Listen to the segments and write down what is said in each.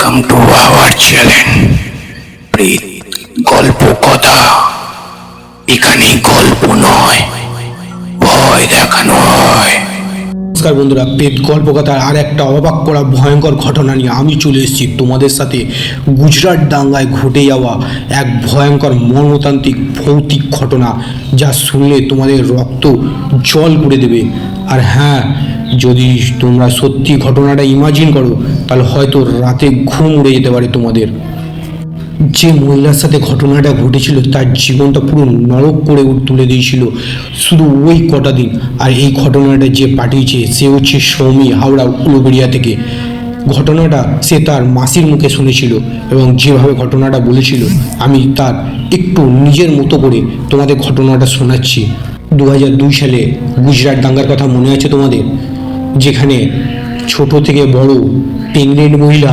Welcome to our channel প্রেত গল্প কথা। এখানে গল্প নয়, ভয় দেখানো হয়। নমস্কার বন্ধুরা, প্রেত গল্প কথার আর একটা অবাক করা ভয়ঙ্কর ঘটনা নিয়ে আমি চলে এসেছি তোমাদের সাথে। গুজরাট দাঙ্গায় ঘটে যাওয়া এক ভয়ঙ্কর মর্মতান্ত্রিক ভৌতিক ঘটনা, যা শুনলে তোমাদের রক্ত জল করে দেবে। আর হ্যাঁ, যদি তোমরা সত্যি ঘটনাটা ইমাজিন করো তাহলে হয়তো রাতে ঘুম উড়ে যেতে পারে তোমাদের। যে মহিলার সাথে ঘটনাটা ঘটেছিল তার জীবনটা পুরো নরক করে তুলে দিয়েছিল শুধু ওই কটা দিন। আর এই ঘটনাটা যে পাঠিয়েছে সে হচ্ছে সৌমি, হাওড়া উলুবেড়িয়া থেকে। ঘটনাটা সে তার মাসির মুখে শুনেছিল এবং যেভাবে ঘটনাটা বলেছিল আমি তার একটু নিজের মতো করে তোমাদের ঘটনাটা শোনাচ্ছি। 2002 সালে গুজরাট দাঙ্গার কথা মনে আছে তোমাদের? যেখানে ছোট থেকে বড়, প্রেগনেন্ট মহিলা,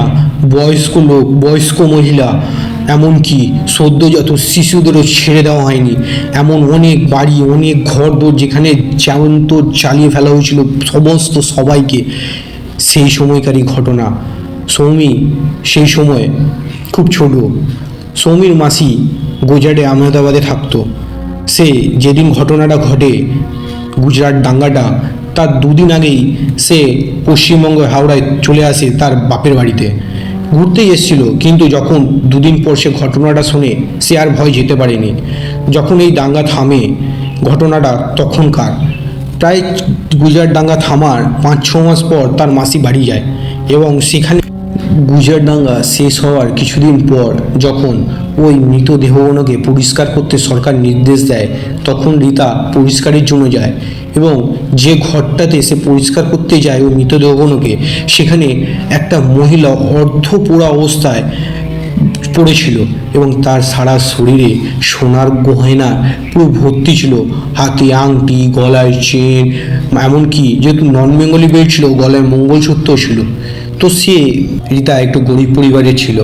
বয়স্ক লোক, বয়স্ক মহিলা, এমনকি সদ্যজাত শিশুদেরও ছেড়ে দেওয়া হয়নি। এমন অনেক বাড়ি, অনেক ঘরদোর যেখানে জ্যান্ত জ্বালিয়ে ফেলা হয়েছিল সমস্ত সবাইকে। সেই সময়কারই ঘটনা। সৌমি সেই সময় খুব ছোট। সৌমির মাসি গুজরাটে আহমেদাবাদে থাকতো। সে যেদিন ঘটনাটা ঘটে, গুজরাট দাঙ্গাটা, তার দুদিন আগেই সে পশ্চিমবঙ্গ হাওড়ায় চলে আসে তার বাপের বাড়িতে। ঘুরতেই এসেছিল, কিন্তু যখন দুদিন পর সে ঘটনাটা শোনে সে আর ভয় যেতে পারেনি। যখন এই দাঙ্গা থামে, ঘটনাটা তখনকার প্রায় গুজরাট দাঙ্গা থামার 5-6 মাস পর তার মাসি বাড়ি যায় এবং সেখানে গুজরাট দাঙ্গা শেষ হওয়ার কিছুদিন পর যখন ওই মৃতদেহগুলোকে পরিষ্কার করতে সরকার নির্দেশ দেয়, তখন রীতা পরিষ্কারের জন্য যায় এবং যে ঘরটাতে সে পরিষ্কার করতে যায় ওই মৃতদেহগুলোকে, সেখানে একটা মহিলা অর্ধপোড়া অবস্থায় পড়েছিল এবং তার সারা শরীরে সোনার গয়না পুরো ভর্তি ছিল। হাতে আংটি, গলায় চেন, এমনকি যেহেতু নন বেঙ্গলি বেল্ট ছিল, গলায় মঙ্গলসূত্র ছিল। তো সে, রীতা একটু গরিব পরিবারের ছিল,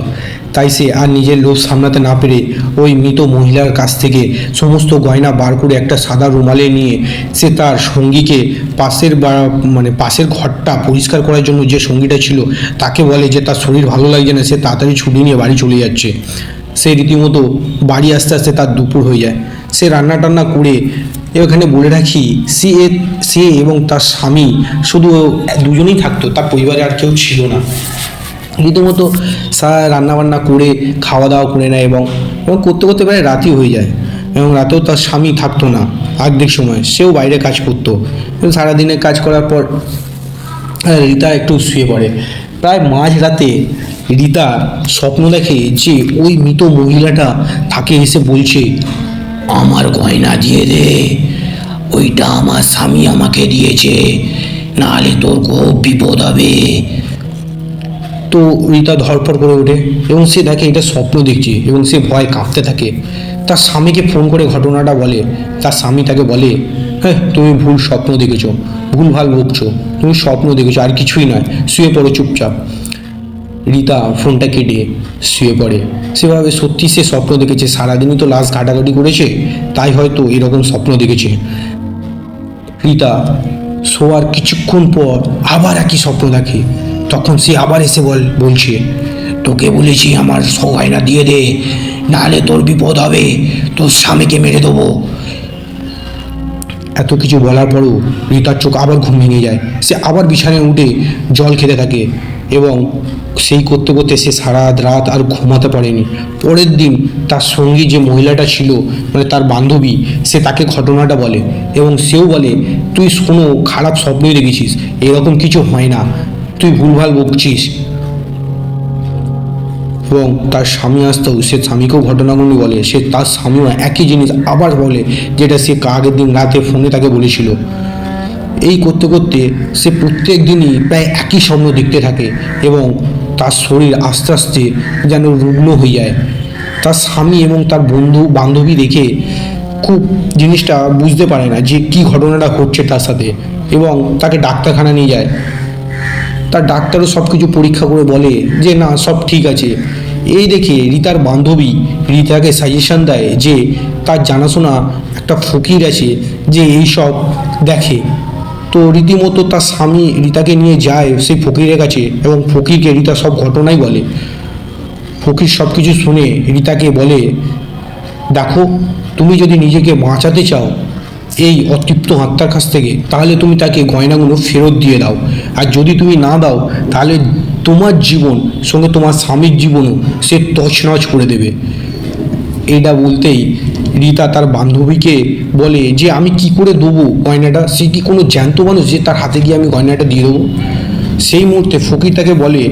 তাই সে আর নিজের লোভ সামলাতে না পেরে ওই মৃত মহিলার কাছ থেকে সমস্ত গয়না বার করে একটা সাদা রুমালে নিয়ে সে তার সঙ্গীকে পাশের ঘরটা পরিষ্কার করার জন্য যে সঙ্গীটা ছিল তাকে বলে যে তার শরীর ভালো লাগছে না, সে তাড়াতাড়ি ছুটি নিয়ে বাড়ি চলে যাচ্ছে। সে রীতিমতো বাড়ি আসতে আসতে তার দুপুর হয়ে যায়। সে রান্না টান্না করে, এখানে বলে রাখি সে এবং তার স্বামী শুধু দুজনেই থাকতো, তার পরিবারে আর কেউ ছিল না। রীতিমতো রান্নাবান্না করে খাওয়া দাওয়া করে নেয় এবং করতে করতে প্রায় রাতই হয়ে যায়। এবং রাতেও তার স্বামী থাকতো না, অর্ধেক সময় সেও বাইরে কাজ করতো। সারাদিনে কাজ করার পর রীতা একটু শুয়ে পড়ে। প্রায় মাঝরাতে রীতা স্বপ্ন দেখে যে ওই মৃত মহিলাটা তাকে এসে বলছে, আমার গয়না দিয়ে দে, ওইটা আমার স্বামী আমাকে দিয়েছে, নাহলে তোর খুব বিপদ হবে। তো রীতা ধরপড় করে ওঠে এবং সে দেখে এটা স্বপ্ন দেখছে এবং সে ভয় কাঁপতে থাকে। তার স্বামীকে ফোন করে ঘটনাটা বলে। তার স্বামী তাকে বলে, হ্যাঁ তুমি ভুল স্বপ্ন দেখেছো, ভুলভাল বকছো, তুমি স্বপ্ন দেখেছো, আর কিছুই নয়, শুয়ে পড়ো চুপচাপ। রীতা ফোনটা কেটে শুয়ে পড়ে। সেভাবে সত্যি সে স্বপ্ন দেখেছে, সারাদিনই তো লাশ ঘাটাঘাটি করেছে, তাই হয়তো এরকম স্বপ্ন দেখেছে। রীতা শোয়ার কিছুক্ষণ পর আবার একই স্বপ্ন দেখে। তখন সে আবার এসে বলছে, তোকে বলেছি আমার গয়না দিয়ে দে, নাহলে তোর বিপদ হবে, তোর স্বামীকে মেরে দেবো। এত কিছু বলার পরও রীতার চোখ আবার ঘুম ভেঙে যায়। সে আবার বিছানায় উঠে জল খেতে থাকে এবং সেই করতে করতে সে সারা রাত আর ঘুমাতে পারেনি। পরের দিন তার সঙ্গী যে মহিলাটা ছিল, তার বান্ধবী, সে তাকে ঘটনাটা বলে এবং সেও বলে, তুই শোনো, খারাপ স্বপ্নই দেখেছিস, এরকম কিছু হয় না, তুই ভুলভাল বকছিস। এবং তার স্বামী আসতেও সে স্বামীকেও ঘটনাগুলি বলে। সে তার স্বামীও একই জিনিস আবার বলে, যেটা সে আগের দিন রাতে ফোনে তাকে বলেছিল। এই করতে করতে সে প্রত্যেক দিনই প্রায় একই স্বপ্ন দেখতে থাকে এবং তার শরীর আস্তে আস্তে যেন রুগ্ন হয়ে যায়। তার স্বামী এবং তার বান্ধবী দেখে খুব জিনিসটা বুঝতে পারে না যে কী ঘটনাটা ঘটছে তার সাথে, এবং তাকে ডাক্তারখানা নিয়ে যায়। তার ডাক্তারও সব কিছু পরীক্ষা করে বলে যে না, সব ঠিক আছে। এই দেখে রীতার বান্ধবী রীতাকে সাজেশন দেয় যে তার জানাশোনা একটা ফকির আছে যে এই সব দেখে। তো রীতিমতো তার স্বামী রীতাকে নিয়ে যায় সেই ফকিরের কাছে এবং ফকিরকে রীতা সব ঘটনাই বলে। ফকির সব কিছু শুনে রীতাকে বলে, দেখো, তুমি যদি নিজেকে বাঁচাতে চাও এই অতৃপ্ত আত্মার কাছ থেকে, তাহলে তুমি তাকে গয়নাগুলো ফেরত দিয়ে দাও। আর যদি তুমি না দাও, তাহলে তোমার জীবন সঙ্গে তোমার স্বামীর জীবনও সে তছনছ করে দেবে। এইটা বলতেই রীতা তার বান্ধবীকে বলে যে আমি কি করে দেবো গয়নাটা, সে কি কোনো জ্যান্ত মানুষ যে তার হাতে গিয়ে আমি গয়নাটা দিয়ে দেবো? সেই মুহূর্তে ফকির তাকে বলে,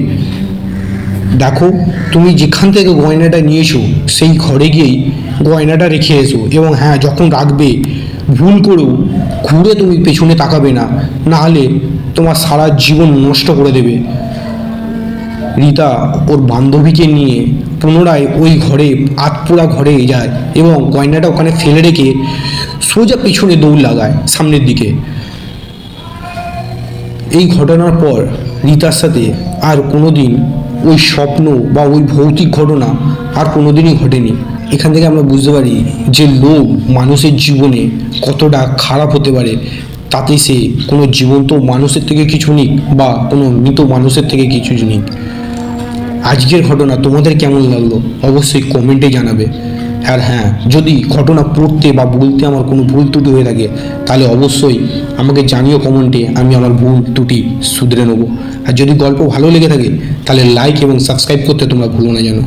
দেখো, তুমি যেখান থেকে গয়নাটা নিয়েছো সেই ঘরে গিয়েই গয়নাটা রেখে এসো, এবং হ্যাঁ, যখন রাখবে ভুল করেও ঘুরে তুমি পেছনে তাকাবে না, নাহলে তোমার সারা জীবন নষ্ট করে দেবে। রীতা ওর বান্ধবীকে নিয়ে পুনরায় ওই ঘরে আতপোড়া ঘরে যায় এবং গয়নাটা ওখানে ফেলে রেখে সোজা পিছনে দৌড় লাগায় সামনের দিকে। এই ঘটনার পর রীতার সাথে আর কোনোদিন ওই স্বপ্ন বা ওই ভৌতিক ঘটনা আর কোনোদিনই ঘটেনি। এখান থেকে আমরা বুঝতে পারি যে লোভ মানুষের জীবনে কতটা খারাপ হতে পারে, তাতে সে কোনো জীবন্ত মানুষের থেকে কিছু নিক বা কোনো মৃত মানুষের থেকে কিছু নিক। আজকের ঘটনা তোমাদের কেমন লাগলো অবশ্যই কমেন্টে জানাবে। আর হ্যাঁ, যদি ঘটনা পড়তে বা বলতে আমার কোনো ভুল ত্রুটি হয়ে থাকে, তাহলে অবশ্যই আমাকে জানিও কমেন্টে, আমি আমার ভুল ত্রুটি শুধরে নেবো। আর যদি গল্প ভালো লেগে থাকে, তাহলে লাইক এবং সাবস্ক্রাইব করতে তোমরা ভুলো না যেন।